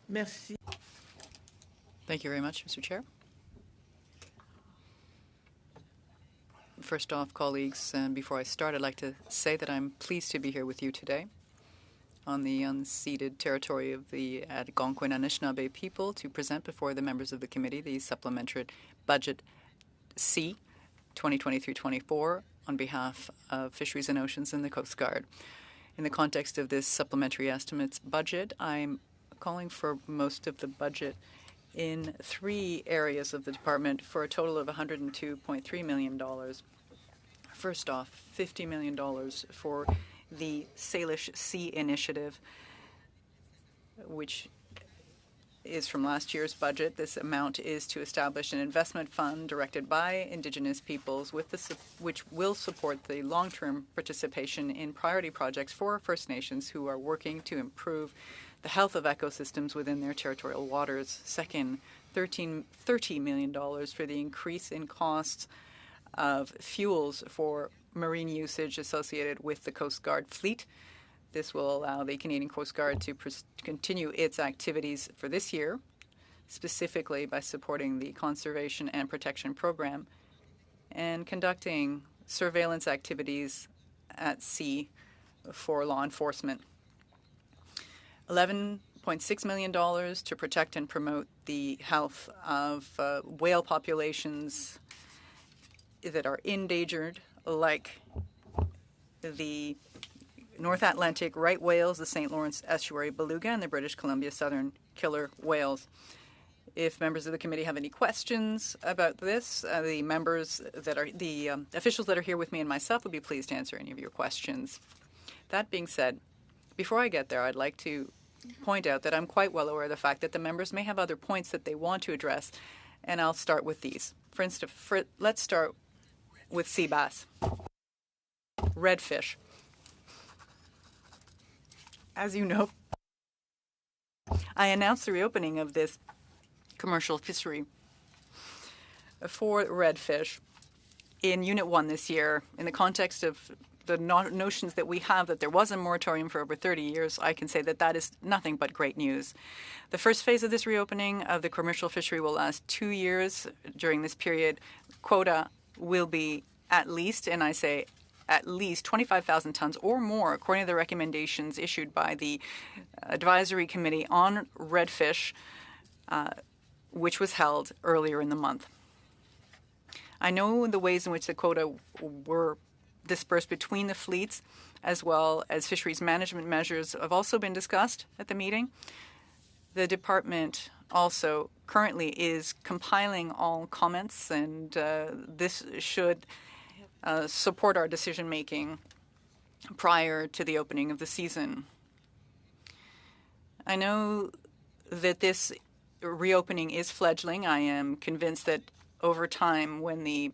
Merci. Thank you very much, Mr. Chair. First off, colleagues, before I start, I'd like to say that I'm pleased to be here with you today on the unceded territory of the Algonquin Anishinaabe people to present before the members of the committee the supplementary budget C 2023-24 on behalf of Fisheries and Oceans and the Coast Guard. In the context of this supplementary estimates budget, I'm calling for most of the budget in 3 areas of the department for a total of $102.3 million. First off, $50 million for the Salish Sea Initiative, which is from last year's budget. This amount is to establish an investment fund directed by Indigenous peoples which will support the long-term participation in priority projects for First Nations who are working to improve the health of ecosystems within their territorial waters. Second, $30 million for the increase in costs of fuels for marine usage associated with the Coast Guard fleet. This will allow the Canadian Coast Guard to continue its activities for this year, specifically by supporting the Conservation and Protection Program and conducting surveillance activities at sea for law enforcement. $11.6 million to protect and promote the health of whale populations that are endangered, like the North Atlantic right whales, the St. Lawrence Estuary beluga, and the British Columbia southern killer whales. If members of the committee have any questions about this, the officials that are here with me and myself would be pleased to answer any of your questions. That being said, before I get there, I'd like to point out that I'm quite well aware of the fact that the members may have other points that they want to address, and I'll start with these. For instance, let's start with sea bass, redfish. As you know, I announced the reopening of this commercial fishery for redfish in Unit 1 this year. In the context of the notions that we have that there was a moratorium for over 30 years, I can say that that is nothing but great news. The first phase of this reopening of the commercial fishery will last 2 years. During this period, quota will be at least, and I say at least 25,000 tons or more, according to the recommendations issued by the Advisory Committee on Redfish, which was held earlier in the month. I know the ways in which the quota were dispersed between the fleets, as well as fisheries management measures, have also been discussed at the meeting. The department also currently is compiling all comments, and this should support our decision-making prior to the opening of the season. I know that this reopening is fledgling. I am convinced that over time, when the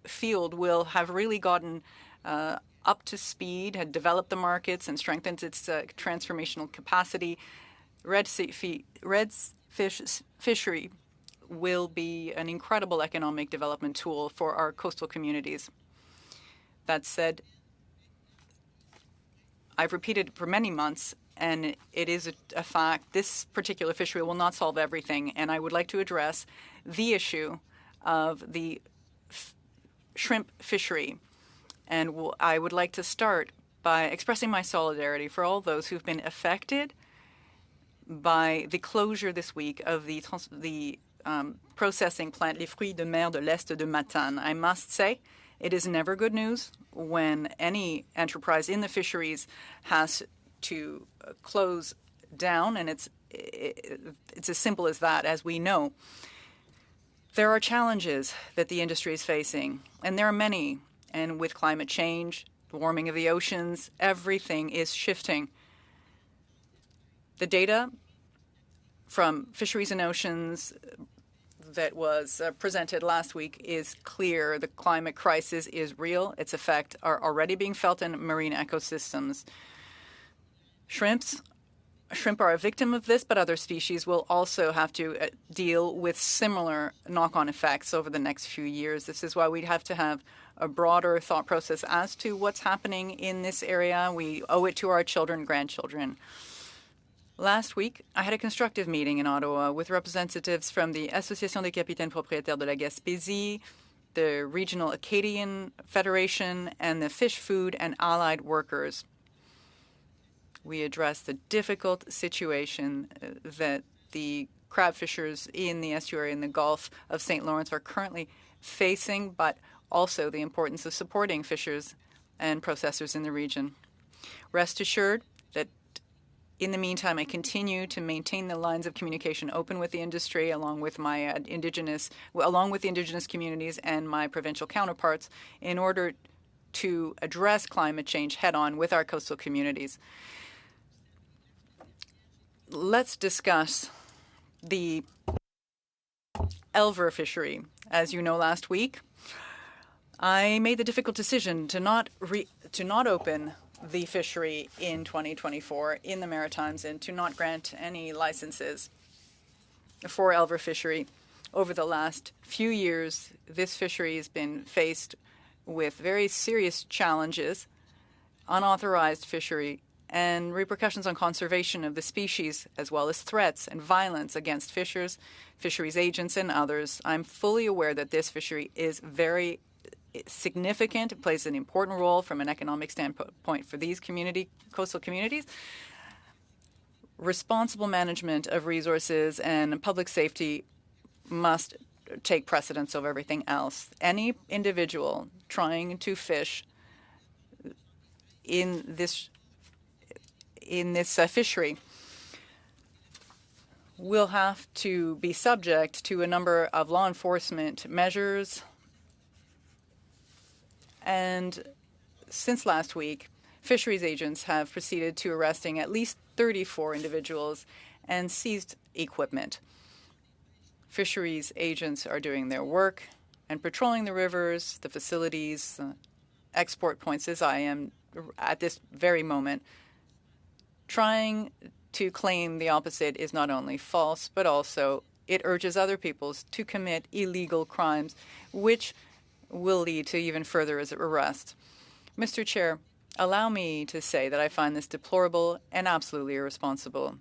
field will have really gotten up to speed, had developed the markets and strengthened its transformational capacity, redfish fishery will be an incredible economic development tool for our coastal communities. That said, I've repeated for many months, and it is a fact, this particular fishery will not solve everything, and I would like to address the issue of the shrimp fishery. And I would like to start by expressing my solidarity for all those who've been affected by the closure this week of the processing plant Les Fruits de Mer de l'Est de Matane. I must say, it is never good news when any enterprise in the fisheries has to close down, and it's as simple as that. As we know, there are challenges that the industry is facing, and there are many. And with climate change, the warming of the oceans, everything is shifting. The data from Fisheries and Oceans that was presented last week is clear. The climate crisis is real. Its effects are already being felt in marine ecosystems. Shrimp are a victim of this, but other species will also have to deal with similar knock-on effects over the next few years. This is why we have to have a broader thought process as to what's happening in this area. We owe it to our children and grandchildren. Last week, I had a constructive meeting in Ottawa with representatives from the Association des Capitaines Propriétaires de la Gaspésie, the Regional Acadian Federation, and the Fish, Food, and Allied Workers. We addressed the difficult situation that the crab fishers in the estuary in the Gulf of St. Lawrence are currently facing, but also the importance of supporting fishers and processors in the region. Rest assured that in the meantime, I continue to maintain the lines of communication open with the industry, along with the indigenous communities and my provincial counterparts, in order to address climate change head-on with our coastal communities. Let's discuss the Elver fishery. As you know, last week, I made the difficult decision to not open the fishery in 2024 in the Maritimes and to not grant any licenses for Elver fishery. Over the last few years, this fishery has been faced with very serious challenges, unauthorized fishery, and repercussions on conservation of the species, as well as threats and violence against fishers, fisheries agents, and others. I'm fully aware that this fishery is very significant. It plays an important role from an economic standpoint for these coastal communities. Responsible management of resources and public safety must take precedence over everything else. Any individual trying to fish in this fishery will have to be subject to a number of law enforcement measures. And since last week, fisheries agents have proceeded to arresting at least 34 individuals and seized equipment. Fisheries agents are doing their work and patrolling the rivers, the facilities, export points, as I am at this very moment. Trying to claim the opposite is not only false, but also it urges other peoples to commit illegal crimes, which will lead to even further arrest. Mr. Chair, allow me to say that I find this deplorable and absolutely irresponsible.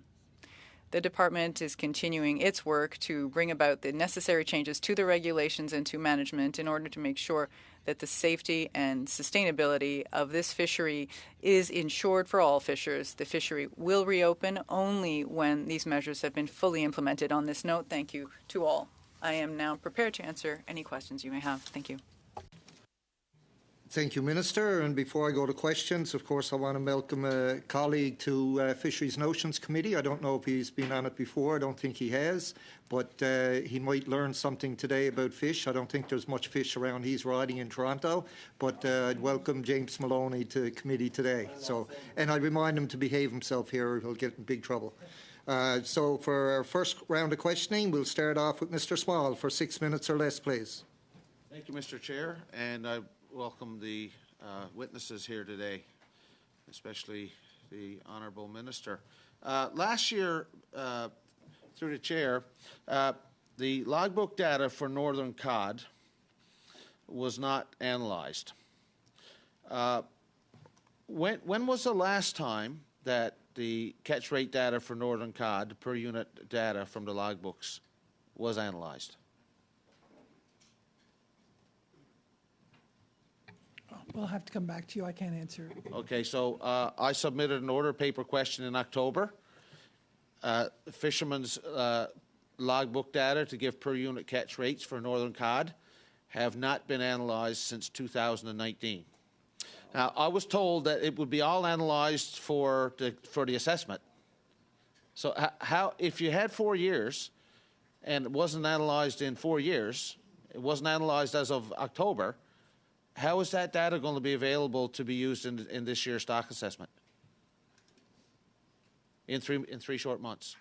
The department is continuing its work to bring about the necessary changes to the regulations and to management in order to make sure that the safety and sustainability of this fishery is ensured for all fishers. The fishery will reopen only when these measures have been fully implemented. On this note, thank you to all. I am now prepared to answer any questions you may have. Thank you. Thank you, Minister. And before I go to questions, of course, I want to welcome a colleague to Fisheries and Oceans Committee. I don't know if he's been on it before. I don't think he has. But he might learn something today about fish. I don't think there's much fish around he's riding in Toronto. But I'd welcome James Maloney to committee today. And I'd remind him to behave himself here or he'll get in big trouble. So for our first round of questioning, we'll start off with Mr. Small for 6 minutes or less, please. Thank you, Mr. Chair. And I welcome the witnesses here today, especially the Honourable Minister. Last year, through the Chair, the logbook data for northern cod was not analysed. When was the last time that the catch rate data for northern cod, per unit data from the logbooks, was analysed? We'll have to come back to you. I can't answer. Okay, so I submitted an order paper question in October. Fishermen's logbook data to give per unit catch rates for northern cod have not been analysed since 2019. Now, I was told that it would be all analysed for the assessment. So how, if you had 4 years and it wasn't analysed in 4 years, it wasn't analysed as of October, how is that data going to be available to be used in this year's stock assessment in three short months?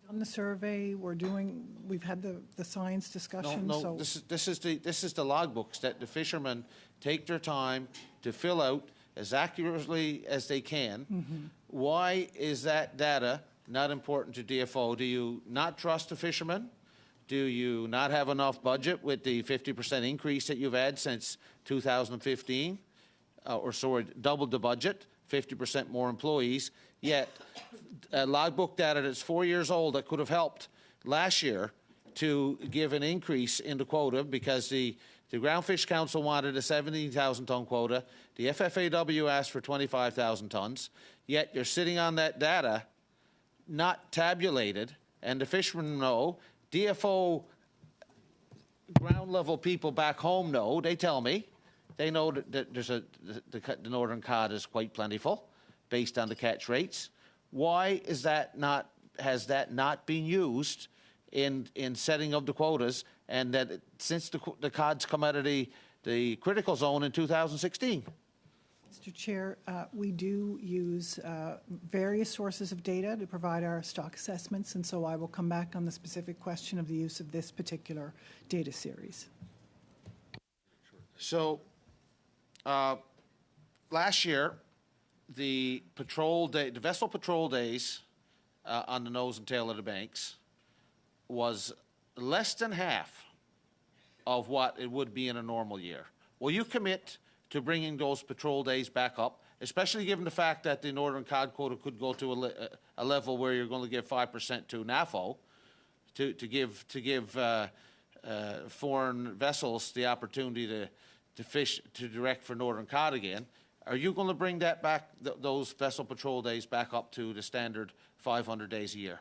On the survey, we've had the science discussion. No, so this is the logbooks that the fishermen take their time to fill out as accurately as they can. Mm-hmm. Why is that data not important to DFO? Do you not trust the fishermen? Do you not have enough budget with the 50% increase that you've had since 2015? Or sorry, doubled the budget, 50% more employees, yet logbook data that's 4 years old that could have helped last year to give an increase in the quota because the Groundfish Council wanted a 17,000 ton quota, the FFAW asked for 25,000 tons, yet you're sitting on that data not tabulated, and the fishermen know, DFO ground level people back home know, they tell me, they know that there's the northern cod is quite plentiful based on the catch rates. Why is that not, has that not been used in setting up the quotas, and that since the cods come out of the critical zone in 2016? Mr. Chair, we do use various sources of data to provide our stock assessments, and so I will come back on the specific question of the use of this particular data series. So, last year, the vessel patrol days on the nose and tail of the banks was less than half of what it would be in a normal year. Will you commit to bringing those patrol days back up, especially given the fact that the northern cod quota could go to a level where you're going to give 5% to NAFO to give foreign vessels the opportunity to fish, to direct for northern cod again? Are you going to bring that back, those vessel patrol days back up to the standard 500 days a year?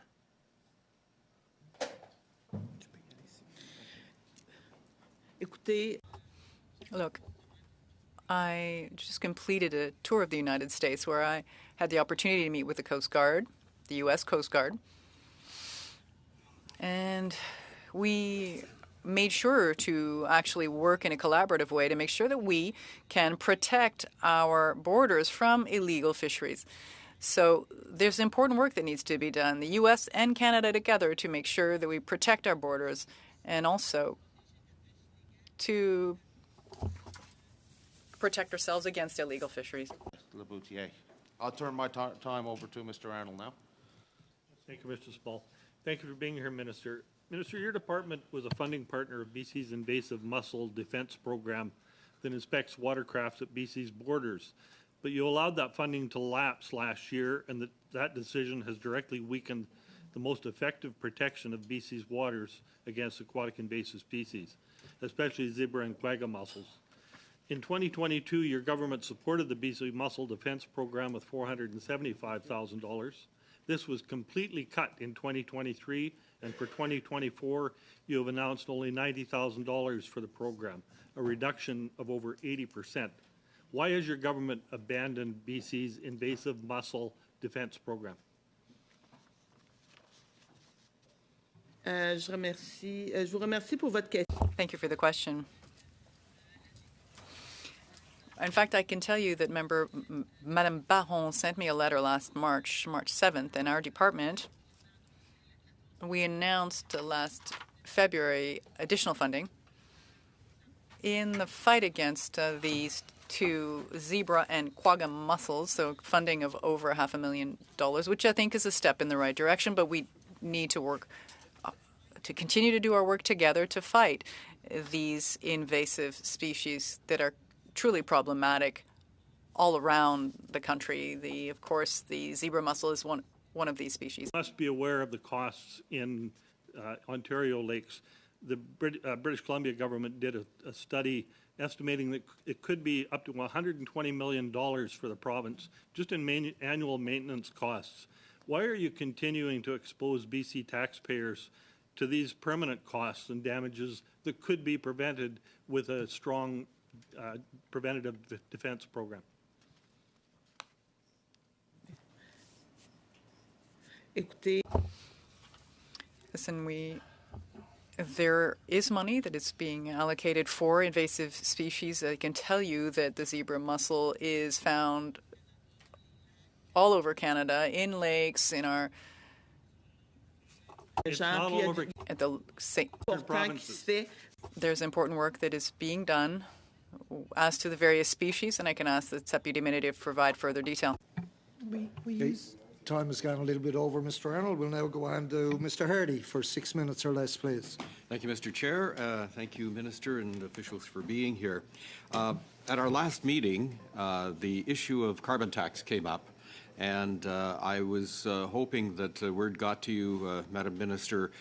Look, I just completed a tour of the United States where I had the opportunity to meet with the Coast Guard, the U.S. Coast Guard, and we made sure to actually work in a collaborative way to make sure that we can protect our borders from illegal fisheries. So there's important work that needs to be done, the U.S. and Canada together, to make sure that we protect our borders and also to protect ourselves against illegal fisheries. Laboutier. I'll turn my time over to Mr. Arnold now. Thank you, Mr. Spall. Thank you for being here, Minister. Minister, your department was a funding partner of BC's Invasive Mussel Defense Program that inspects watercrafts at BC's borders. But you allowed that funding to lapse last year, and that decision has directly weakened the most effective protection of BC's waters against aquatic invasive species, especially zebra and quagga mussels. In 2022, your government supported the BC Mussel Defense Program with $475,000. This was completely cut in 2023, and for 2024, you have announced only $90,000 for the program, a reduction of over 80%. Why has your government abandoned BC's Invasive Mussel Defense Program? Je vous remercie pour votre question. Thank you for the question. In fact, I can tell you that Madame Baron sent me a letter last March 7th, and our department, we announced last February additional funding in the fight against these two zebra and quagga mussels, so funding of over $500,000, which I think is a step in the right direction, but we need to work to continue to do our work together to fight these invasive species that are truly problematic all around the country. Of course, the zebra mussel is one of these species. You must be aware of the costs in Ontario lakes. The British Columbia government did a study estimating that it could be up to $120 million for the province just in annual maintenance costs. Why are you continuing to expose BC taxpayers to these permanent costs and damages that could be prevented with a strong preventative defense program? Listen, there is money that is being allocated for invasive species. I can tell you that the zebra mussel is found all over Canada, in lakes, in our It's not all over at the provinces. There's important work that is being done as to the various species, and I can ask the Deputy Minister to provide further detail. We use Time has gone a little bit over, Mr. Arnold. We'll now go on to Mr. Hardy for 6 minutes or less, please. Thank you, Mr. Chair. Thank you, Minister and officials, for being here. At our last meeting, the issue of carbon tax came up, and I was hoping that word got to you, Madam Minister,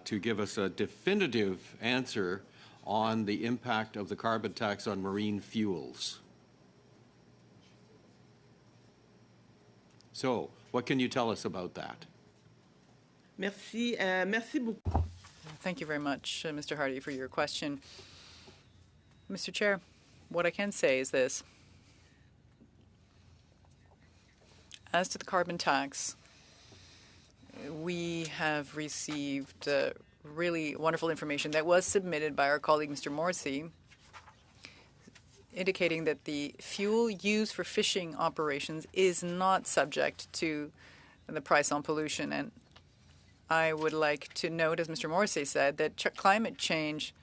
to give us a definitive answer on the impact of the carbon tax on marine fuels. So, what can you tell us about that? Merci. Merci beaucoup. Thank you very much, Mr. Hardy, for your question. Mr. Chair, what I can say is this. As to the carbon tax, we have received really wonderful information that was submitted by our colleague, Mr. Morrissey, indicating that the fuel used for fishing operations is not subject to the price on pollution. And I would like to note, as Mr. Morrissey said, that climate change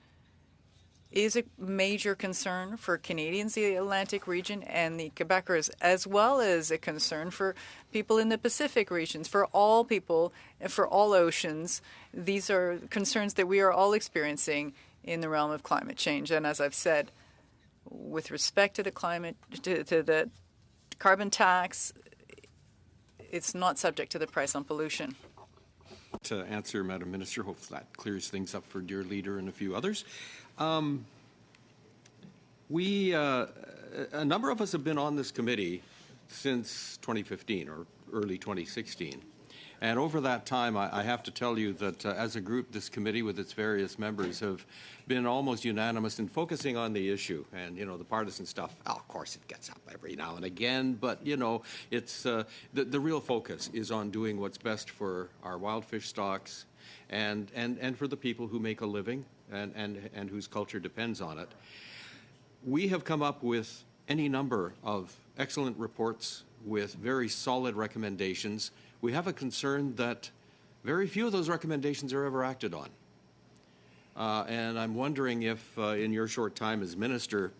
is a major concern for Canadians, the Atlantic region, and the Quebecers, as well as a concern for people in the Pacific regions, for all people, for all oceans. These are concerns that we are all experiencing in the realm of climate change. And as I've said, with respect to the the carbon tax, it's not subject to the price on pollution. To answer, Madam Minister, hopefully that clears things up for dear leader and a few others. A number of us have been on this committee since 2015 or early 2016. And over that time, I have to tell you that as a group, this committee with its various members have been almost unanimous in focusing on the issue. And, you know, the partisan stuff, of course, it gets up every now and again. But, you know, it's the real focus is on doing what's best for our wild fish stocks and for the people who make a living and whose culture depends on it. We have come up with any number of excellent reports with very solid recommendations. We have a concern that very few of those recommendations are ever acted on. And I'm wondering if, in your short time as minister,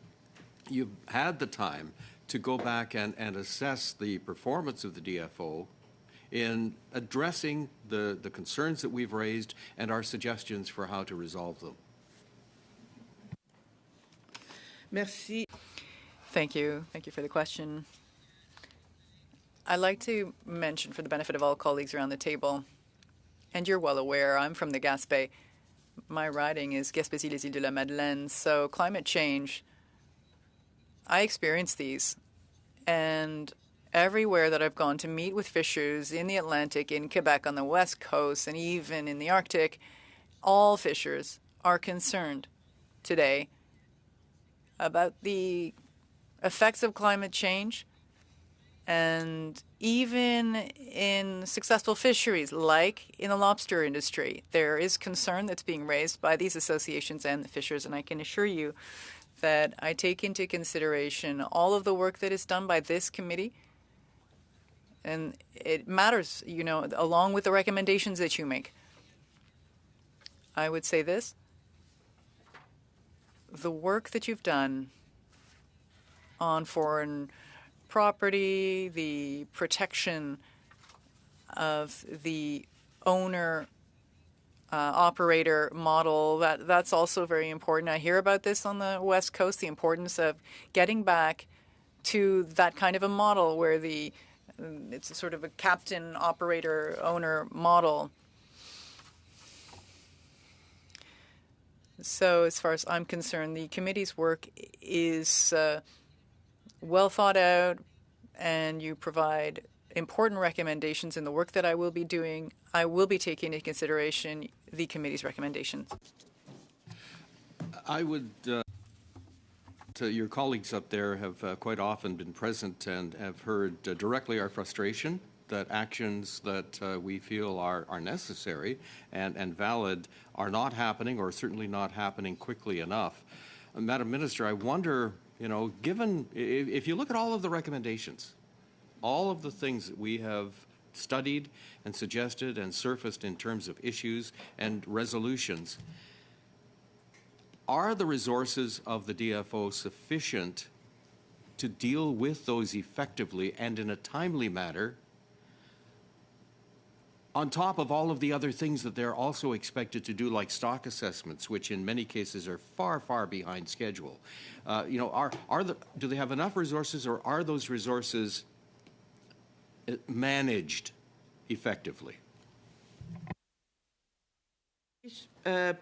you've had the time to go back and assess the performance of the DFO in addressing the concerns that we've raised and our suggestions for how to resolve them. Merci. Thank you. Thank you for the question. I'd like to mention, for the benefit of all colleagues around the table, and you're well aware, I'm from the Gaspé. My riding is Gaspésie-les-Îles-de-la-Madeleine, so climate change, I experience these. And everywhere that I've gone to meet with fishers in the Atlantic, in Quebec, on the West Coast, and even in the Arctic, all fishers are concerned today about the effects of climate change. And even in successful fisheries, like in the lobster industry, there is concern that's being raised by these associations and the fishers. And I can assure you that I take into consideration all of the work that is done by this committee. And it matters, you know, along with the recommendations that you make. I would say this. The work that you've done on foreign property, the protection of the owner operator model, that's also very important. I hear about this on the West Coast, the importance of getting back to that kind of a model where it's a sort of a captain operator owner model. So as far as I'm concerned, the committee's work is well thought out, and you provide important recommendations in the work that I will be doing. I will be taking into consideration the committee's recommendations. I would, your colleagues up there have quite often been present and have heard directly our frustration that actions that we feel are necessary and valid are not happening, or certainly not happening quickly enough. Madam Minister, I wonder, you know, given, if you look at all of the recommendations, all of the things that we have studied and suggested and surfaced in terms of issues and resolutions, are the resources of the DFO sufficient to deal with those effectively and in a timely manner on top of all of the other things that they're also expected to do, like stock assessments, which in many cases are far, far behind schedule. You know, do they have enough resources, or are those resources managed effectively?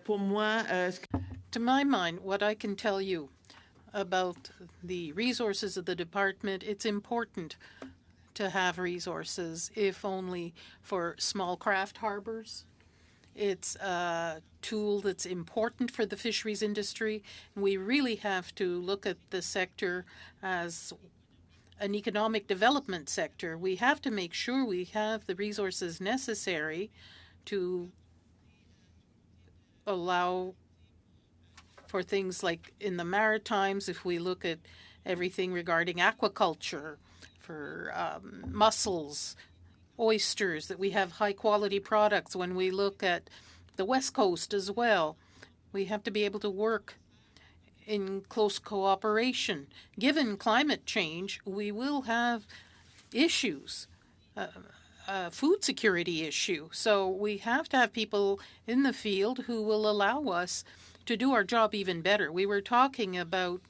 Pour moi, To my mind, what I can tell you about the resources of the department, it's important to have resources, if only for small craft harbors. It's a tool that's important for the fisheries industry. We really have to look at the sector as an economic development sector. We have to make sure we have the resources necessary to allow for things like in the Maritimes, if we look at everything regarding aquaculture, for mussels, oysters, that we have high-quality products. When we look at the West Coast as well, we have to be able to work in close cooperation. Given climate change, we will have issues, a food security issue. So we have to have people in the field who will allow us to do our job even better. We were talking about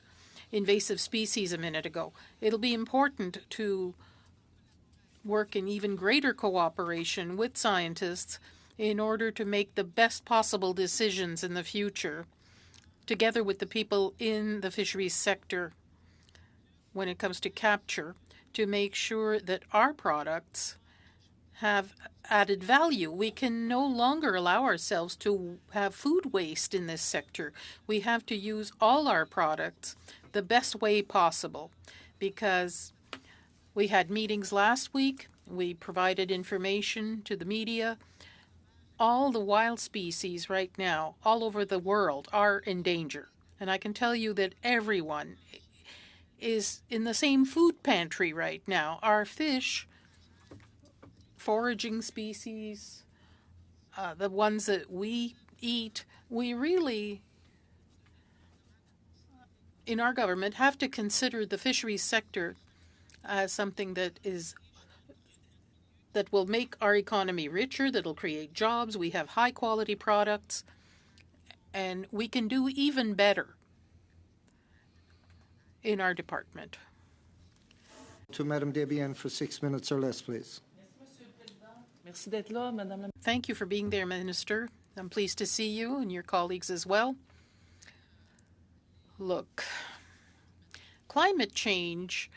invasive species a minute ago. It'll be important to work in even greater cooperation with scientists in order to make the best possible decisions in the future, together with the people in the fisheries sector when it comes to capture, to make sure that our products have added value. We can no longer allow ourselves to have food waste in this sector. We have to use all our products the best way possible, because we had meetings last week. We provided information to the media. All the wild species right now, all over the world, are in danger. And I can tell you that everyone is in the same food pantry right now. Our fish, foraging species, the ones that we eat, we really, in our government, have to consider the fisheries sector as something that will make our economy richer, that will create jobs. We have high-quality products, and we can do even better in our department. To Madame Debian for 6 minutes or less, please. Thank you for being there, Minister. I'm pleased to see you and your colleagues as well. Look, climate change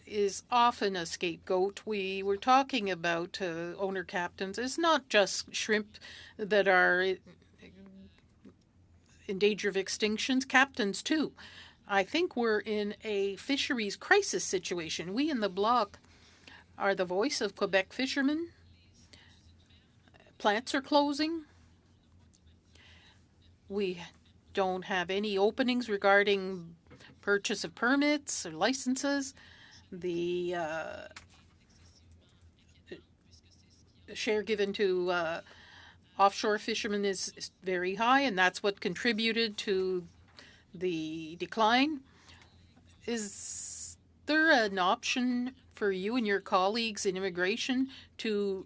is often a scapegoat. We were talking about owner captains. It's not just shrimp that are in danger of extinctions, captains too. I think we're in a fisheries crisis situation. We in the Bloc are the voice of Quebec fishermen. Plants are closing. We don't have any openings regarding purchase of permits or licenses. The share given to offshore fishermen is very high, and that's what contributed to the decline. Is there an option for you and your colleagues in immigration to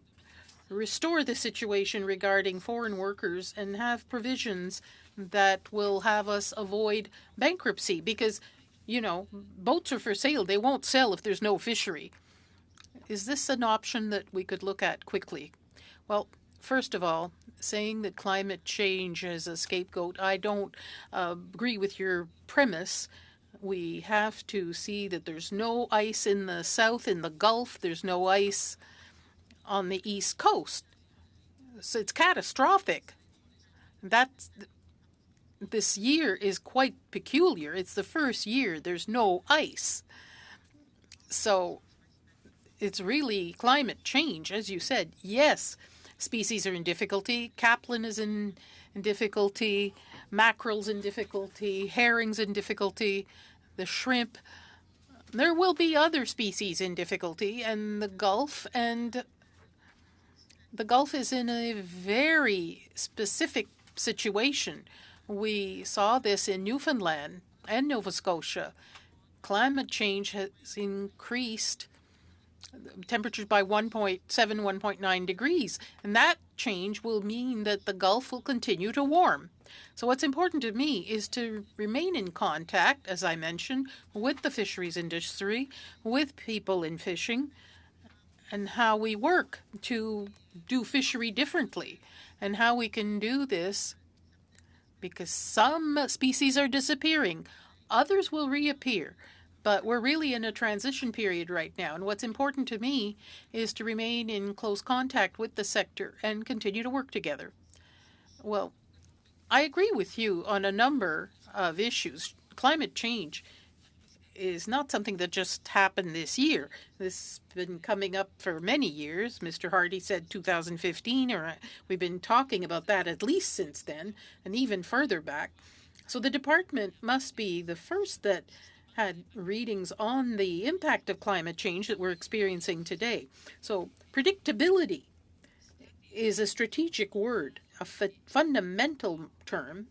restore the situation regarding foreign workers and have provisions that will have us avoid bankruptcy? Because, you know, boats are for sale. They won't sell if there's no fishery. Is this an option that we could look at quickly? Well, first of all, saying that climate change is a scapegoat, I don't agree with your premise. We have to see that there's no ice in the south, in the Gulf. There's no ice on the East Coast. So it's catastrophic. This year is quite peculiar. It's the first year there's no ice. So it's really climate change, as you said. Yes, species are in difficulty. Capelin is in difficulty. Mackerel's in difficulty. Herring's in difficulty. The shrimp. There will be other species in difficulty, and the Gulf is in a very specific situation. We saw this in Newfoundland and Nova Scotia. Climate change has increased temperatures by 1.7, 1.9 degrees. And that change will mean that the Gulf will continue to warm. So what's important to me is to remain in contact, as I mentioned, with the fisheries industry, with people in fishing, and how we work to do fishery differently, and how we can do this because some species are disappearing, others will reappear. But we're really in a transition period right now. And what's important to me is to remain in close contact with the sector and continue to work together. Well, I agree with you on a number of issues. Climate change is not something that just happened this year. This has been coming up for many years. Mr. Hardy said 2015, or we've been talking about that at least since then, and even further back. So the department must be the first that had readings on the impact of climate change that we're experiencing today. So predictability is a strategic word, a fundamental term,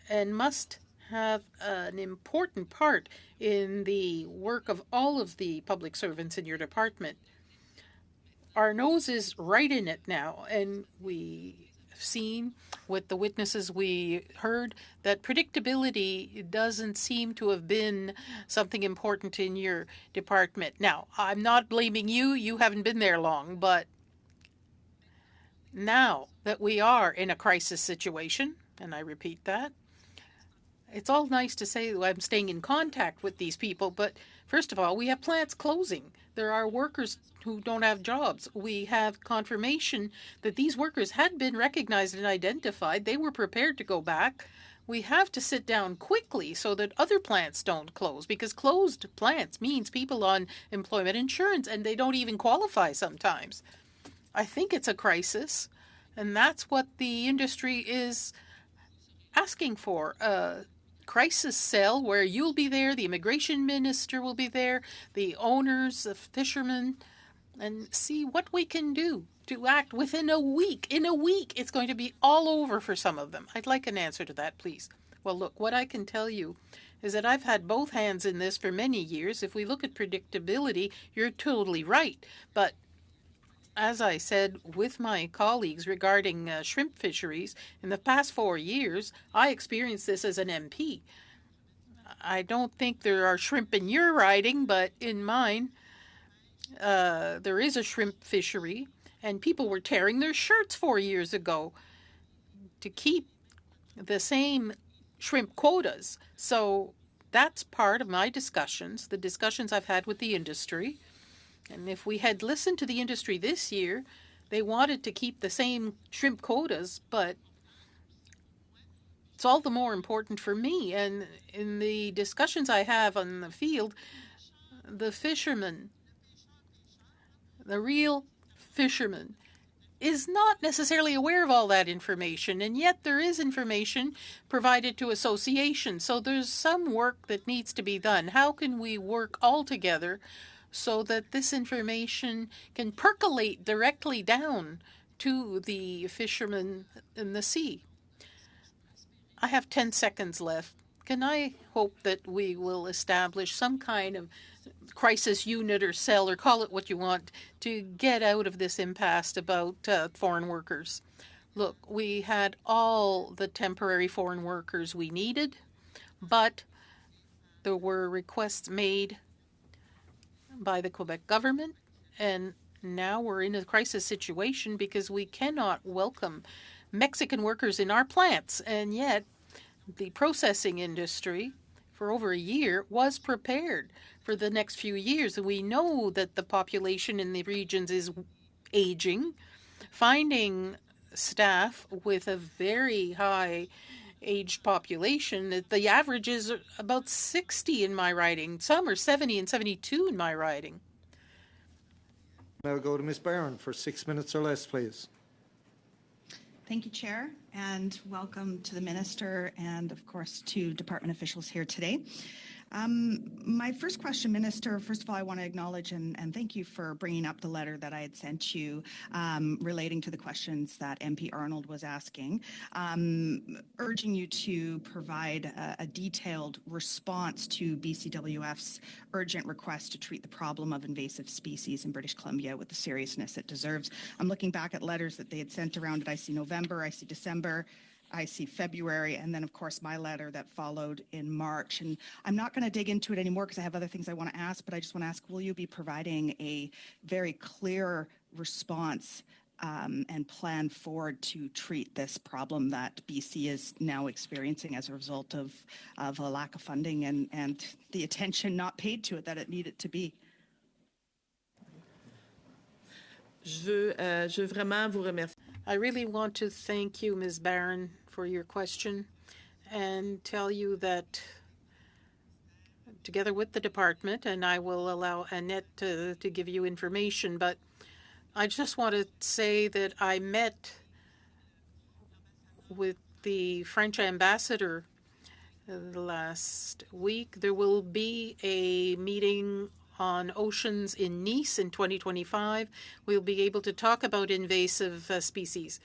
and must have an important part in the work of all of the public servants in your department. Our nose is right in it now, and we have seen with the witnesses we heard that predictability doesn't seem to have been something important in your department. Now, I'm not blaming you. You haven't been there long, but now that we are in a crisis situation, and I repeat that, it's all nice to say that I'm staying in contact with these people, but first of all, we have plants closing. There are workers who don't have jobs. We have confirmation that these workers had been recognized and identified. They were prepared to go back. We have to sit down quickly so that other plants don't close, because closed plants means people on employment insurance, and they don't even qualify sometimes. I think it's a crisis, and that's what the industry is asking for. Crisis cell where you'll be there, the immigration minister will be there, the owners, the fishermen, and see what we can do to act within a week. In a week, it's going to be all over for some of them. I'd like an answer to that, please. Well, look, what I can tell you is that I've had both hands in this for many years. If we look at predictability, you're totally right. But as I said with my colleagues regarding shrimp fisheries, in the past 4 years, I experienced this as an MP. I don't think there are shrimp in your riding, but in mine, there is a shrimp fishery, and people were tearing their shirts 4 years ago to keep the same shrimp quotas. So that's part of my discussions, the discussions I've had with the industry. And if we had listened to the industry this year, they wanted to keep the same shrimp quotas, but it's all the more important for me. And in the discussions I have on the field, the fisherman, the real fisherman, is not necessarily aware of all that information, and yet there is information provided to associations. So there's some work that needs to be done. How can we work all together so that this information can percolate directly down to the fishermen in the sea? I have 10 seconds left. Can I hope that we will establish some kind of crisis unit or cell, or call it what you want, to get out of this impasse about foreign workers? Look, we had all the temporary foreign workers we needed, but there were requests made by the Quebec government, and now we're in a crisis situation because we cannot welcome Mexican workers in our plants, and yet the processing industry for over a year was prepared for the next few years. We know that the population in the regions is aging. Finding staff with a very high aged population, the average is about 60 in my riding. Some are 70 and 72 in my riding. Now go to Ms. Barron for 6 minutes or less, please. Thank you, Chair, and welcome to the Minister and, of course, to department officials here today. My first question, Minister, first of all, I want to acknowledge and thank you for bringing up the letter that I had sent you relating to the questions that MP Arnold was asking, urging you to provide a detailed response to BCWF's urgent request to treat the problem of invasive species in British Columbia with the seriousness it deserves. I'm looking back at letters that they had sent around it. I see November, I see December, I see February, and then, of course, my letter that followed in March. And I'm not going to dig into it anymore because I have other things I want to ask, but I just want to ask, will you be providing a very clear response and plan forward to treat this problem that BC is now experiencing as a result of a lack of funding and the attention not paid to it that it needed to be? Je veux vraiment vous remercier. I really want to thank you, Ms. Barron, for your question and tell you that together with the department, and I will allow Annette to give you information, but I just want to say that I met with the French ambassador last week. There will be a meeting on oceans in Nice in 2025. We'll be able to talk about invasive species.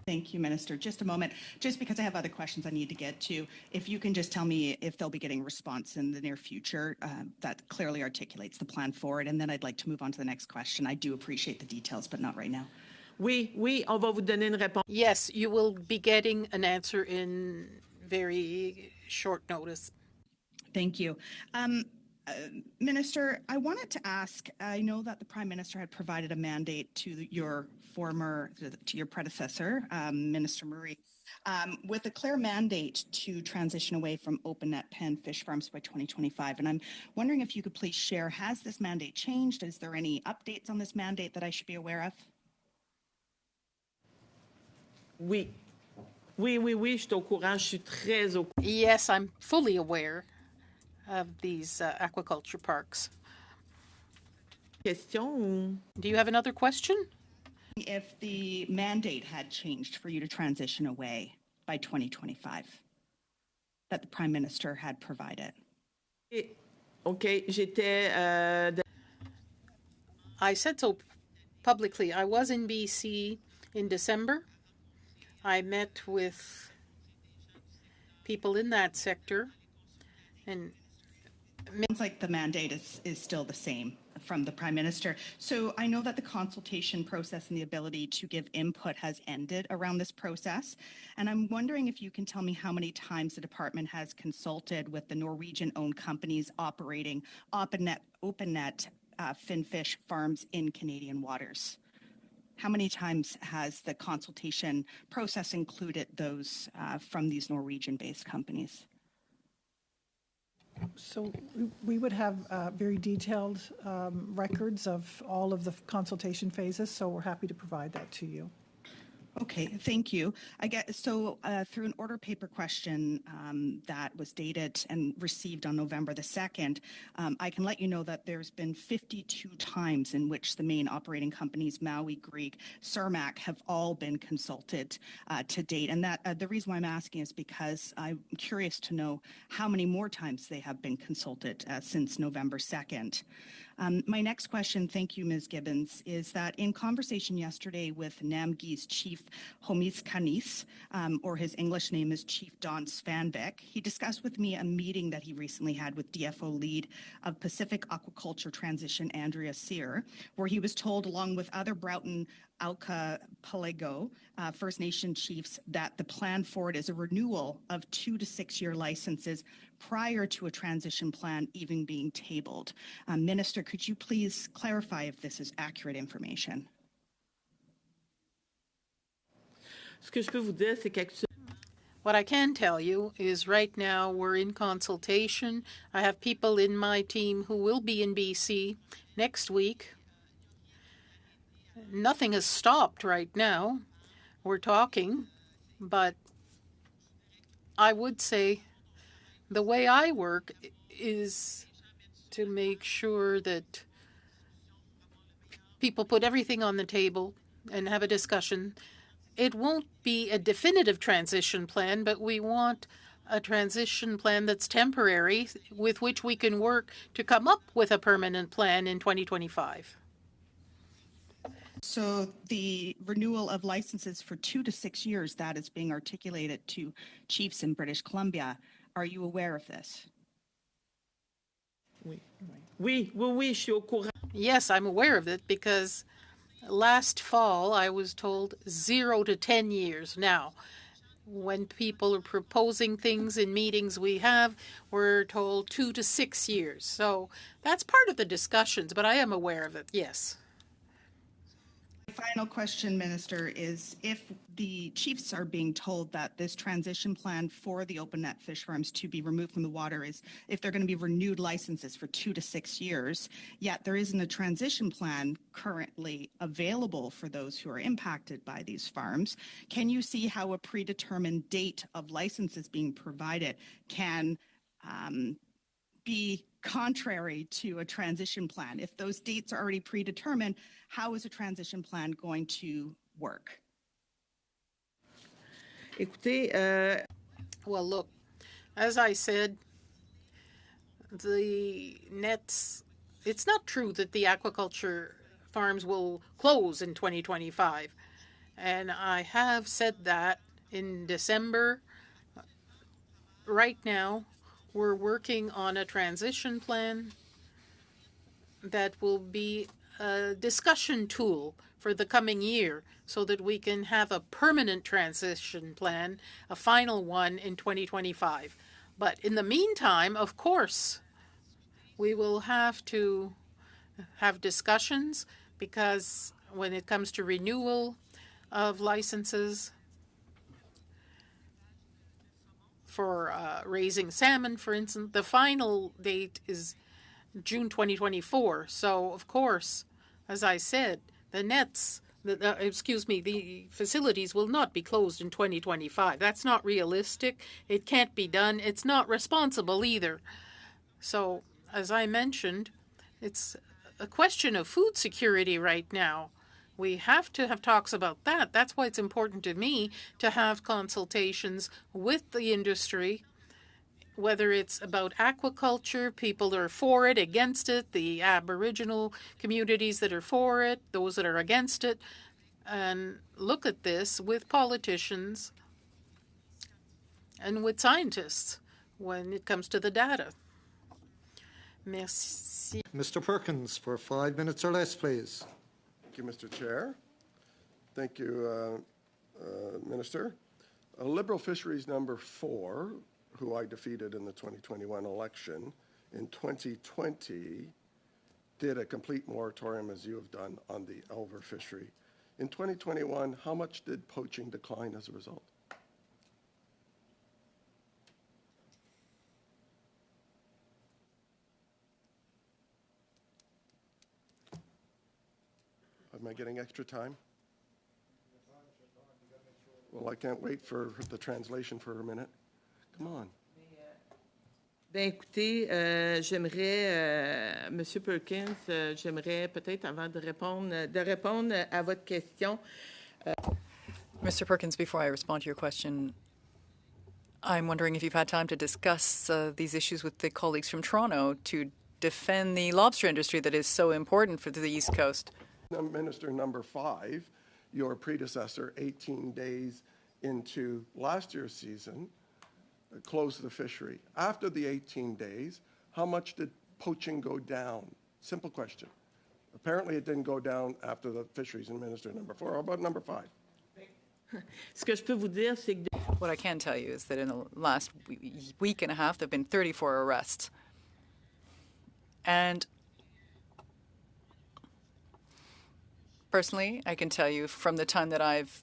Thank you, Minister. Just a moment, just because I have other questions I need to get to. If you can just tell me if they'll be getting a response in the near future, that clearly articulates the plan forward. And then I'd like to move on to the next question. I do appreciate the details, but not right now. Oui, on va vous donner une réponse. Yes, you will be getting an answer in very short notice. Thank you. Minister, I wanted to ask, I know that the Prime Minister had provided a mandate to your predecessor, Minister Murray, with a clear mandate to transition away from open net pen fish farms by 2025. And I'm wondering if you could please share, has this mandate changed? Is there any updates on this mandate that I should be aware of? Oui, je suis au courant. Je suis très au courant. Yes, I'm fully aware of these aquaculture parks. Question? Do you have another question? If the mandate had changed for you to transition away by 2025, that the Prime Minister had provided. Okay, j'étais. I said so publicly. I was in BC in December. I met with people in that sector, and Sounds like the mandate is still the same from the Prime Minister. So I know that the consultation process and the ability to give input has ended around this process. And I'm wondering if you can tell me how many times the department has consulted with the Norwegian-owned companies operating open net finfish farms in Canadian waters. How many times has the consultation process included those from these Norwegian-based companies? So we would have very detailed records of all of the consultation phases, so we're happy to provide that to you. Okay, thank you. I get so through an order paper question that was dated and received on November the 2nd, I can let you know that there's been 52 times in which the main operating companies, Maui, Greek, Cermak, have all been consulted to date. And that the reason why I'm asking is because I'm curious to know how many more times they have been consulted since November 2nd. My next question, thank you, Ms. Gibbons, is that in conversation yesterday with Namgi's chief, Homis Kanis, or his English name is Chief Don Svanbeck, he discussed with me a meeting that he recently had with DFO lead of Pacific Aquaculture Transition, Andrea Sear, where he was told, along with other Broughton Alka Palego First Nation chiefs, that the plan forward is a renewal of 2 to 6 year licenses prior to a transition plan even being tabled. Minister, could you please clarify if this is accurate information? What I can tell you is right now we're in consultation. I have people in my team who will be in BC next week. Nothing has stopped right now. We're talking, but I would say the way I work is to make sure that people put everything on the table and have a discussion. It won't be a definitive transition plan, but we want a transition plan that's temporary with which we can work to come up with a permanent plan in 2025. So the renewal of licenses for 2 to 6 years, that is being articulated to chiefs in British Columbia. Are you aware of this? Oui, je suis au courant. Yes, I'm aware of it because last fall I was told 0 to 10 years. Now, when people are proposing things in meetings we have, we're told 2 to 6 years. So that's part of the discussions, but I am aware of it, yes. My final question, Minister, is if the chiefs are being told that this transition plan for the open net fish farms to be removed from the water is if they're going to be renewed licenses for 2 to 6 years, yet there isn't a transition plan currently available for those who are impacted by these farms, can you see how a predetermined date of licenses being provided can be contrary to a transition plan? If those dates are already predetermined, how is a transition plan going to work? Écoutez, Well, look, as I said, the nets, it's not true that the aquaculture farms will close in 2025. And I have said that in December. Right now, we're working on a transition plan that will be a discussion tool for the coming year so that we can have a permanent transition plan, a final one in 2025. But in the meantime, of course, we will have to have discussions because when it comes to renewal of licenses for raising salmon, for instance, the final date is June 2024. So, of course, as I said, the nets, the facilities will not be closed in 2025. That's not realistic. It can't be done. It's not responsible either. So, as I mentioned, it's a question of food security right now. We have to have talks about that. That's why it's important to me to have consultations with the industry, whether it's about aquaculture, people that are for it, against it, the Aboriginal communities that are for it, those that are against it, and look at this with politicians and with scientists when it comes to the data. Merci. Mr. Perkins, for 5 minutes or less, please. Thank you, Mr. Chair. Thank you, Minister. Liberal Fisheries number 4, who I defeated in the 2021 election, in 2020 did a complete moratorium, as you have done, on the Elver fishery. In 2021, how much did poaching decline as a result? Am I getting extra time? Well, I can't wait for the translation for a minute. Come on. Ben écoutez, j'aimerais, Monsieur Perkins, j'aimerais peut-être avant de répondre à votre question. Mr. Perkins, before I respond to your question, I'm wondering if you've had time to discuss these issues with the colleagues from Toronto to defend the lobster industry that is so important for the East Coast. Minister number 5, your predecessor, 18 days into last year's season, closed the fishery. After the 18 days, how much did poaching go down? Simple question. Apparently it didn't go down after the fisheries and minister number 4. How about number 5? Ce que je peux vous dire, c'est que What I can tell you is that in the last week and a half, there have been 34 arrests. And personally, I can tell you from the time that I've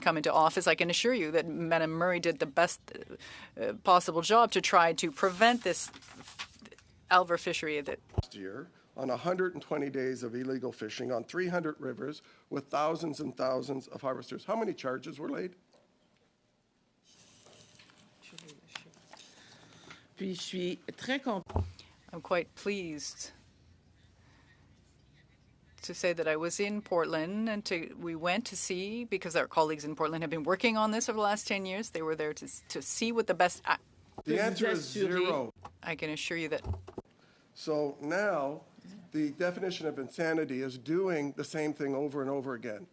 come into office, I can assure you that Madam Murray did the best possible job to try to prevent this Elver fishery. Last year, on 120 days of illegal fishing on 300 rivers with thousands and thousands of harvesters, how many charges were laid? Puis je suis très content. I'm quite pleased to say that I was in Portland and we went to see, because our colleagues in Portland have been working on this over the last 10 years. They were there to see what the best. The answer is 0. I can assure you that. So now the definition of insanity is doing the same thing over and over again.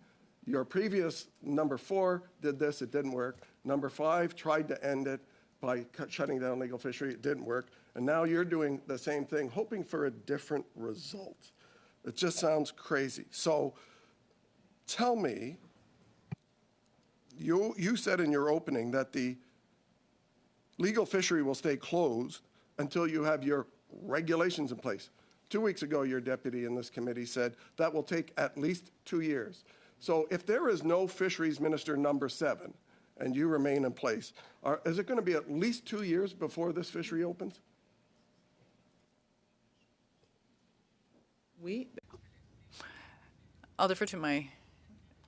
Your previous number 4 did this, it didn't work. Number 5 tried to end it by shutting down legal fishery, it didn't work. And now you're doing the same thing, hoping for a different result. It just sounds crazy. So tell me, you said in your opening that the legal fishery will stay closed until you have your regulations in place. 2 weeks ago, your deputy in this committee said that will take at least 2 years. So if there is no fisheries minister number 7 and you remain in place, is it going to be at least 2 years before this fishery opens? I'll defer to my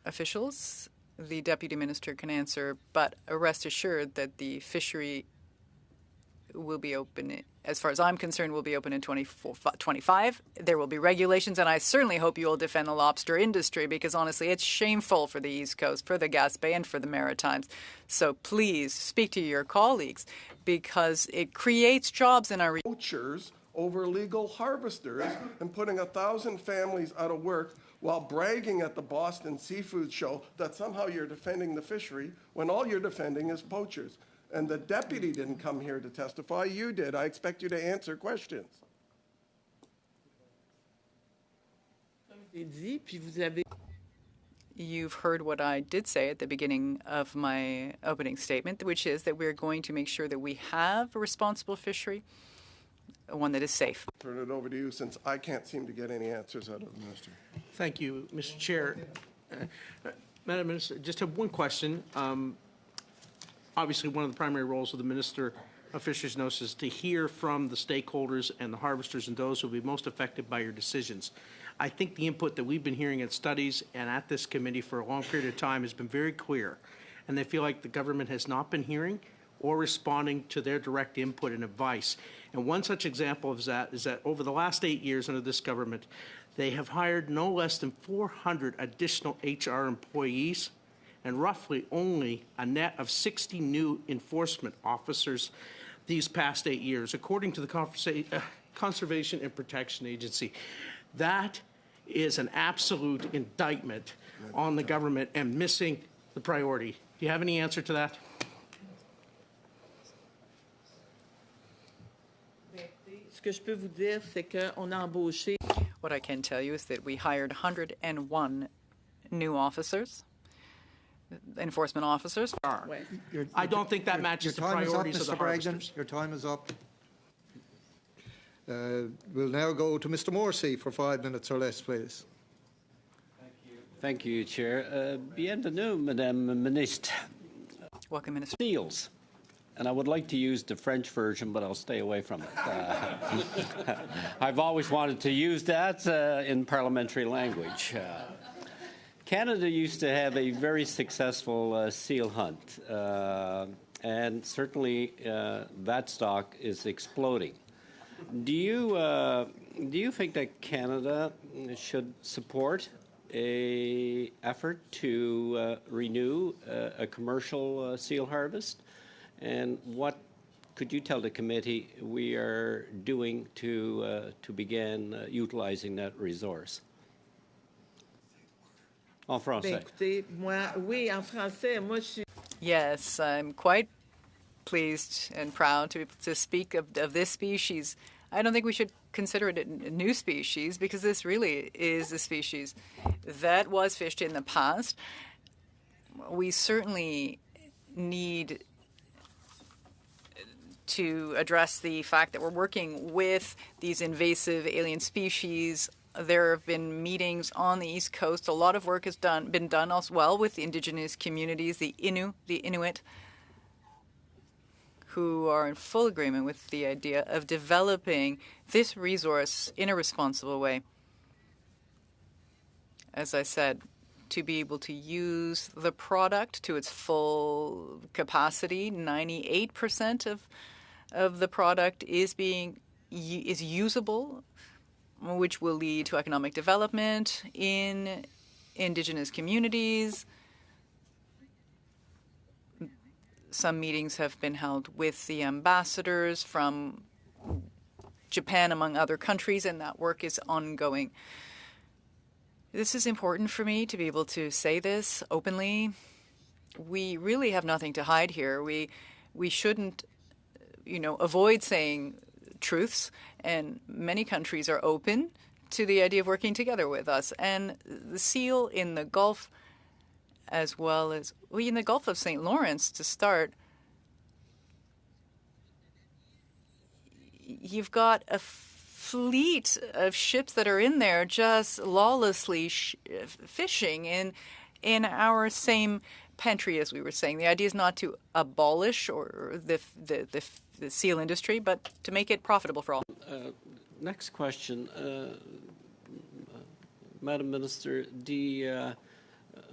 officials. The deputy minister can answer, but rest assured that the fishery will be open, as far as I'm concerned, will be open in 2025. There will be regulations, and I certainly hope you will defend the lobster industry, because honestly, it's shameful for the East Coast, for the Gaspé, and for the Maritimes. So please speak to your colleagues, because it creates jobs in our Poachers over legal harvesters and putting 1,000 families out of work while bragging at the Boston Seafood Show that somehow you're defending the fishery when all you're defending is poachers. And the deputy didn't come here to testify. You did. I expect you to answer questions. You've heard what I did say at the beginning of my opening statement, which is that we're going to make sure that we have a responsible fishery, one that is safe. Turn it over to you, since I can't seem to get any answers out of the minister. Thank you, Mr. Chair. Madam Minister, just have one question. Obviously, one of the primary roles of the Minister of Fisheries knows is to hear from the stakeholders and the harvesters and those who will be most affected by your decisions. I think the input that we've been hearing at studies and at this committee for a long period of time has been very clear, and they feel like the government has not been hearing or responding to their direct input and advice. And one such example of that is that over the last 8 years under this government, they have hired no less than 400 additional HR employees and roughly only a net of 60 new enforcement officers these past 8 years, according to the Conservation and Protection Agency. That is an absolute indictment on the government and missing the priority. Do you have any answer to that? What I can tell you is that we hired 101 new officers, enforcement officers. I don't think that matches the priorities of the harvesters. Your time is up. We'll now go to Mr. Morrissey for 5 minutes or less, please. Thank you, Chair. Bienvenue, Madame Ministre. Welcome, Minister. Seals. And I would like to use the French version, but I'll stay away from it. I've always wanted to use that in parliamentary language. Canada used to have a very successful seal hunt, and certainly that stock is exploding. Do you think that Canada should support an effort to renew a commercial seal harvest? And what could you tell the committee we are doing to begin utilizing that resource? En français. Yes, I'm quite pleased and proud to speak of this species. I don't think we should consider it a new species, because this really is a species that was fished in the past. We certainly need to address the fact that we're working with these invasive alien species. There have been meetings on the East Coast. A lot of work has been done as well with the indigenous communities, the Inuit, who are in full agreement with the idea of developing this resource in a responsible way. As I said, to be able to use the product to its full capacity, 98% of the product is usable which will lead to economic development in Indigenous communities. Some meetings have been held with the ambassadors from Japan, among other countries, and that work is ongoing. This is important for me to be able to say this openly. We really have nothing to hide here. We shouldn't, avoid saying truths, and many countries are open to the idea of working together with us. And the seal in the Gulf, as well as in the Gulf of St. Lawrence to start, you've got a fleet of ships that are in there just lawlessly fishing in our same pantry, as we were saying. The idea is not to abolish or the seal industry, but to make it profitable for all. Next question. Madam Minister, the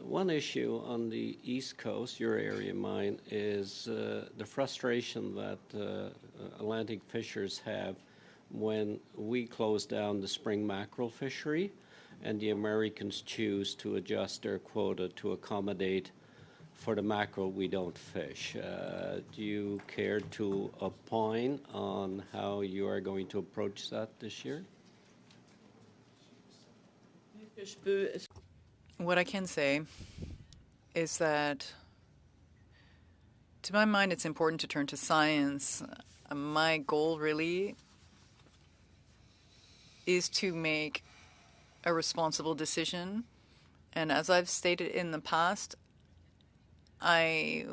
one issue on the East Coast, your area, mine, is the frustration that Atlantic fishers have when we close down the spring mackerel fishery and the Americans choose to adjust their quota to accommodate for the mackerel we don't fish. Do you care to opine on how you are going to approach that this year? What I can say is that, to my mind, it's important to turn to science. My goal really is to make a responsible decision. And as I've stated in the past, I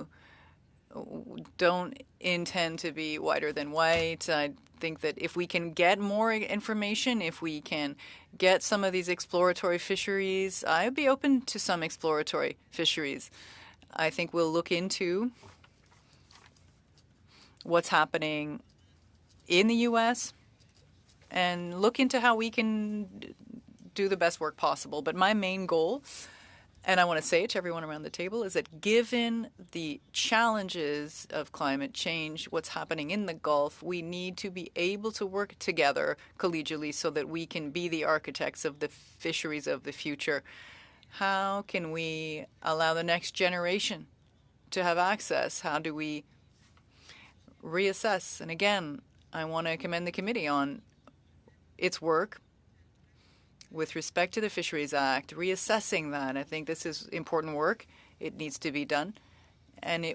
don't intend to be whiter than white. I think that if we can get more information, if we can get some of these exploratory fisheries, I'd be open to some exploratory fisheries. I think we'll look into what's happening in the U.S. and look into how we can do the best work possible. But my main goal, and I want to say it to everyone around the table, is that given the challenges of climate change, what's happening in the Gulf, we need to be able to work together collegially so that we can be the architects of the fisheries of the future. How can we allow the next generation to have access? How do we reassess? And again, I want to commend the committee on its work with respect to the Fisheries Act, reassessing that. I think this is important work. It needs to be done, and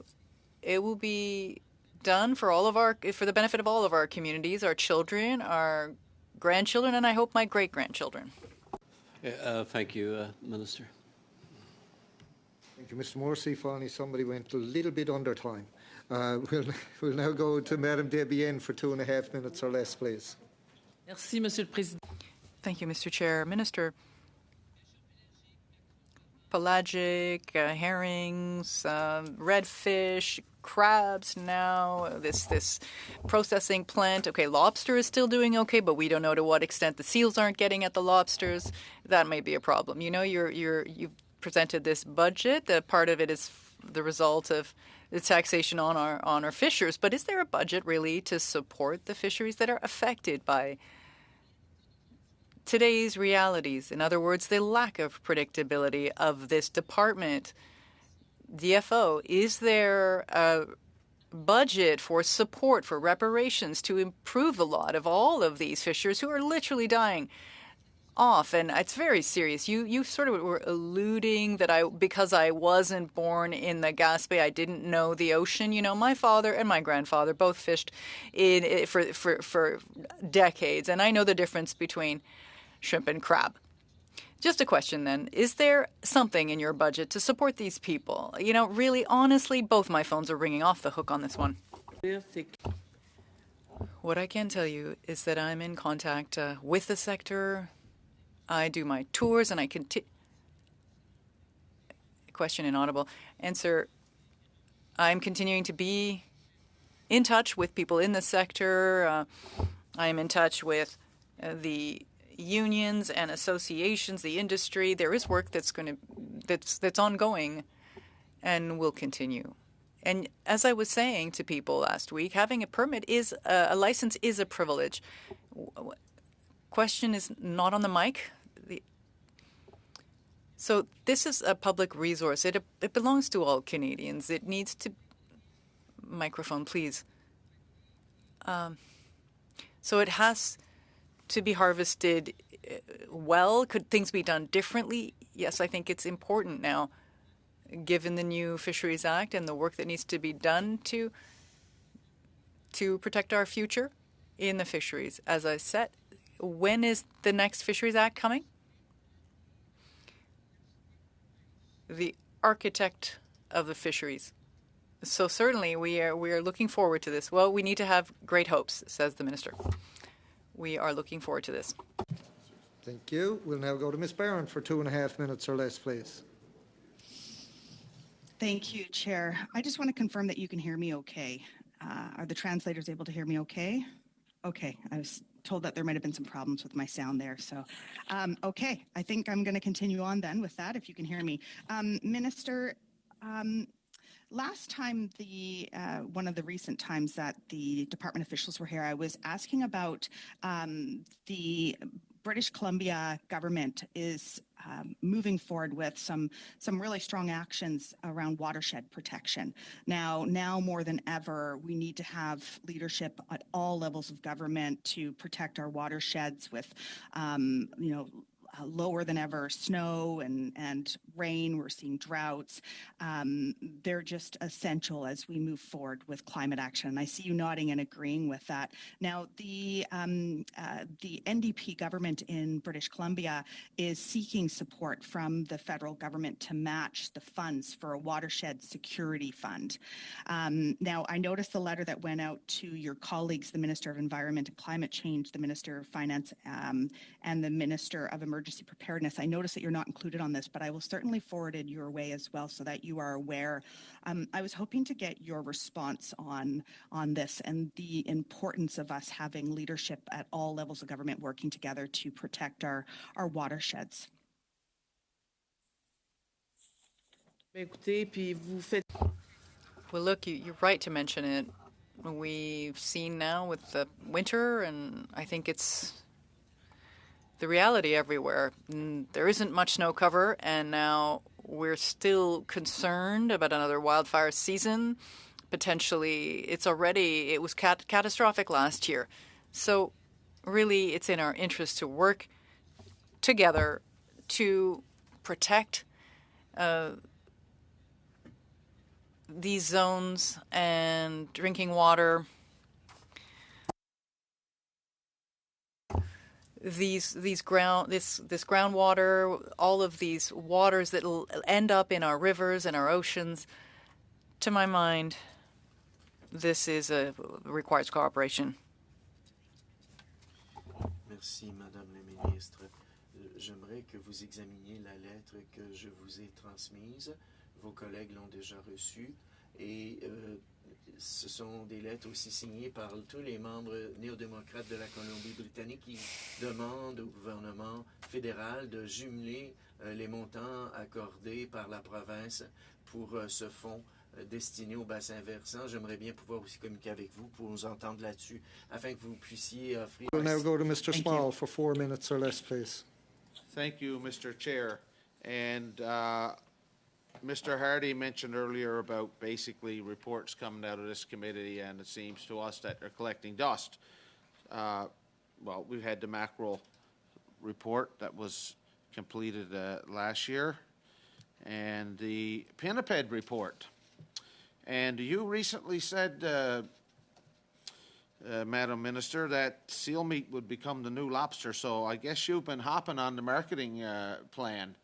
it will be done for the benefit of all of our communities, our children, our grandchildren, and I hope my great-grandchildren. Thank you, Minister. Thank you, Mr. Morrissey. Finally, somebody went a little bit under time. We'll now go to Madame Debienne for 2.5 minutes or less, please. Merci, Monsieur le Président. Thank you, Mr. Chair. Minister, pelagic, herrings, redfish, crabs now, this processing plant. Okay, lobster is still doing okay, but we don't know to what extent the seals aren't getting at the lobsters. That may be a problem. You know, you've presented this budget. That part of it is the result of the taxation on our fishers. But is there a budget really to support the fisheries that are affected by today's realities? In other words, the lack of predictability of this department. DFO, is there a budget for support, for reparations to improve the lot of all of these fishers who are literally dying off? And it's very serious. You sort of were alluding that because I wasn't born in the Gaspé, I didn't know the ocean. You know, my father and my grandfather both fished for decades, and I know the difference between shrimp and crab. Just a question then. Is there something in your budget to support these people? You know, really, honestly, both my phones are ringing off the hook on this one. What I can tell you is that I'm in contact with the sector. I do my tours and I continue. Question inaudible. Answer. I'm continuing to be in touch with people in the sector. I am in touch with the unions and associations, the industry. There is work that's ongoing and will continue. And as I was saying to people last week, having a permit a license is a privilege. question is not on the mic. So this is a public resource. It belongs to all Canadians. It needs to... Microphone, please. So it has to be harvested well. Could things be done differently? Yes, I think it's important now, given the new Fisheries Act and the work that needs to be done to protect our future in the fisheries. As I said, when is the next Fisheries Act coming? The architect of the fisheries. So certainly we are looking forward to this. Well, we need to have great hopes, says the minister. We are looking forward to this. Thank you. We'll now go to Ms. Barron for 2.5 minutes or less, please. Thank you, Chair. I just want to confirm that you can hear me okay. Are the translators able to hear me okay? Okay, I was told that there might have been some problems with my sound there. So, okay, I think I'm going to continue on then with that, if you can hear me. Minister, last time, one of the recent times that the department officials were here, I was asking about the British Columbia government is moving forward with some really strong actions around watershed protection. Now more than ever, we need to have leadership at all levels of government to protect our watersheds with, lower than ever snow and rain. We're seeing droughts. They're just essential as we move forward with climate action. I see you nodding and agreeing with that. Now, the NDP government in British Columbia is seeking support from the federal government to match the funds for a watershed security fund. Now, I noticed the letter that went out to your colleagues, the Minister of Environment and Climate Change, the Minister of Finance, and the Minister of Emergency Preparedness. I noticed that you're not included on this, but I will certainly forward it your way as well so that you are aware. I was hoping to get your response on this and the importance of us having leadership at all levels of government working together to protect our watersheds. Well, look, you're right to mention it. We've seen now with the winter, and I think it's the reality everywhere. There isn't much snow cover, and now we're still concerned about another wildfire season. Potentially, it was catastrophic last year. So really, it's in our interest to work together to protect these zones and drinking water. This groundwater, all of these waters that will end up in our rivers and our oceans. To my mind, this requires cooperation. Merci, Madame la Ministre. J'aimerais que vous examiniez la lettre que je vous ai transmise. Vos collègues l'ont déjà reçue et ce sont des lettres aussi signées par tous les membres néo-démocrates de la Colombie-Britannique qui demandent au gouvernement fédéral de jumeler les montants accordés par la province pour ce fonds destiné au bassin versant. J'aimerais bien pouvoir aussi communiquer avec vous pour nous entendre là-dessus afin que vous puissiez offrir... We'll now go to Mr. Small for 4 minutes or less, please. Thank you, Mr. Chair. And Mr. Hardy mentioned earlier about basically reports coming out of this committee, and it seems to us that they're collecting dust. Well, we've had the mackerel report that was completed last year, and the pinniped report. And you recently said, Madam Minister, that seal meat would become the new lobster, so I guess you've been hopping on the marketing plan.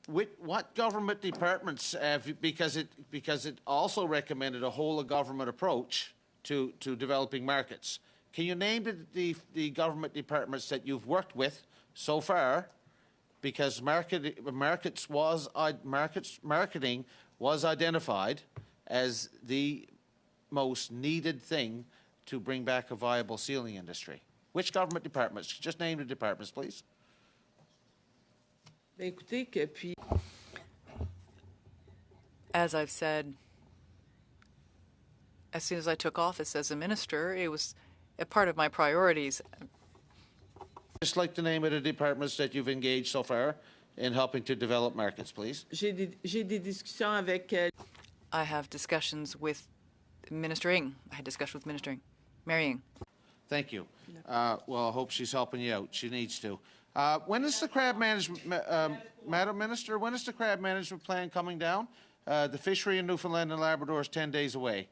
What government departments have, because it also recommended a whole of government approach to developing markets. Can you name the government departments that you've worked with so far? Because marketing was identified as the most needed thing to bring back a viable sealing industry. Which government departments? Just name the departments, please. As I've said, as soon as I took office as a minister, it was a part of my priorities. Just like the name of the departments that you've engaged so far in helping to develop markets, please. J'ai des discussions avec I have discussions with Minister Ng. I had discussions with Minister Ng. Mary Ng. Thank you. Well, I hope she's helping you out. She needs to. When is the crab management, Madam Minister, when is the crab management plan coming down? The fishery in Newfoundland and Labrador is 10 days away.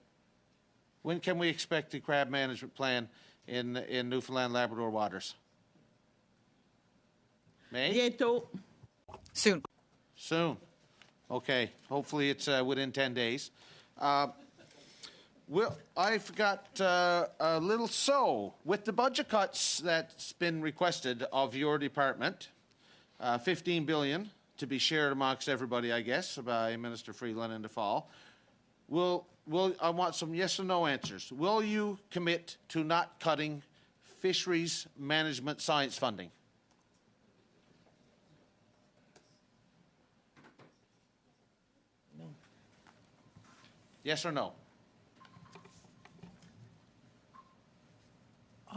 When can we expect the crab management plan in Newfoundland, Labrador waters? May? bientôt. Soon. Soon. Okay. Hopefully it's within 10 days. Well, I've got a little with the budget cuts that's been requested of your department, $15 billion to be shared amongst everybody, I guess, by Minister Freeland in the fall. I want some yes or no answers. Will you commit to not cutting fisheries management science funding? No. Yes or no?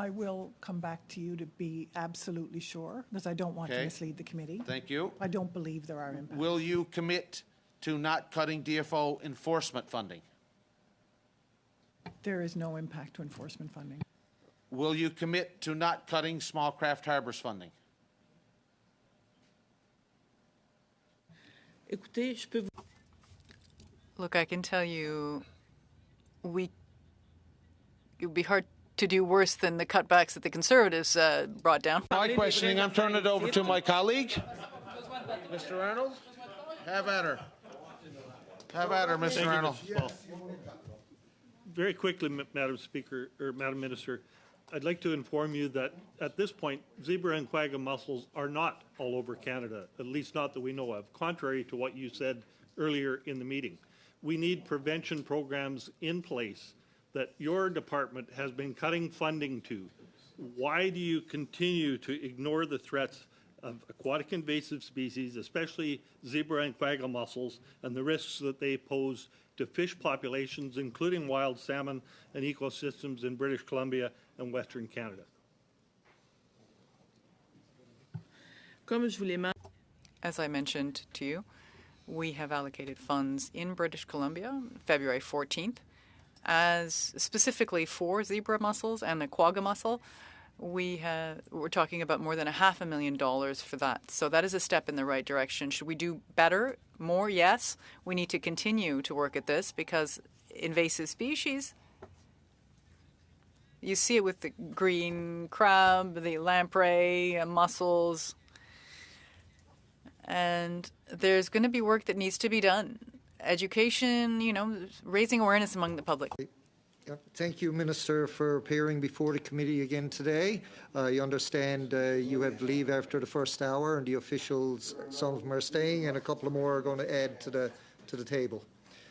I will come back to you to be absolutely sure, because I don't want to Okay. mislead the committee. Thank you. I don't believe there are impacts. Will you commit to not cutting DFO enforcement funding? There is no impact to enforcement funding. Will you commit to not cutting small craft harbors funding? Écoutez, je peux vous... Look, I can tell you, it would be hard to do worse than the cutbacks that the Conservatives brought down. My questioning, I'm turning it over to my colleague. Mr. Arnold, have at her. Have at her, Mr. Thank you, Arnold. Mr. Spall. Very quickly, Madam Speaker, or Madam Minister, I'd like to inform you that at this point, zebra and quagga mussels are not all over Canada, at least not that we know of, contrary to what you said earlier in the meeting. We need prevention programs in place that your department has been cutting funding to. Why do you continue to ignore the threats of aquatic invasive species, especially zebra and quagga mussels, and the risks that they pose to fish populations, including wild salmon and ecosystems in British Columbia and Western Canada? Comme je vous l'ai As I mentioned to you, we have allocated funds in British Columbia, February 14th, as specifically for zebra mussels and the quagga mussel. We're talking about more than $500,000 for that. So that is a step in the right direction. Should we do better, more? Yes. We need to continue to work at this because invasive species, you see it with the green crab, the lamprey, mussels, and there's going to be work that needs to be done. Education, raising awareness among the public. Thank you, Minister, for appearing before the committee again today. I understand you have leave after the first hour, and the officials, some of them are staying, and a couple of more are going to add to the table.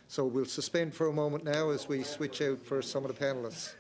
So we'll suspend for a moment now as we switch out for some of the panelists.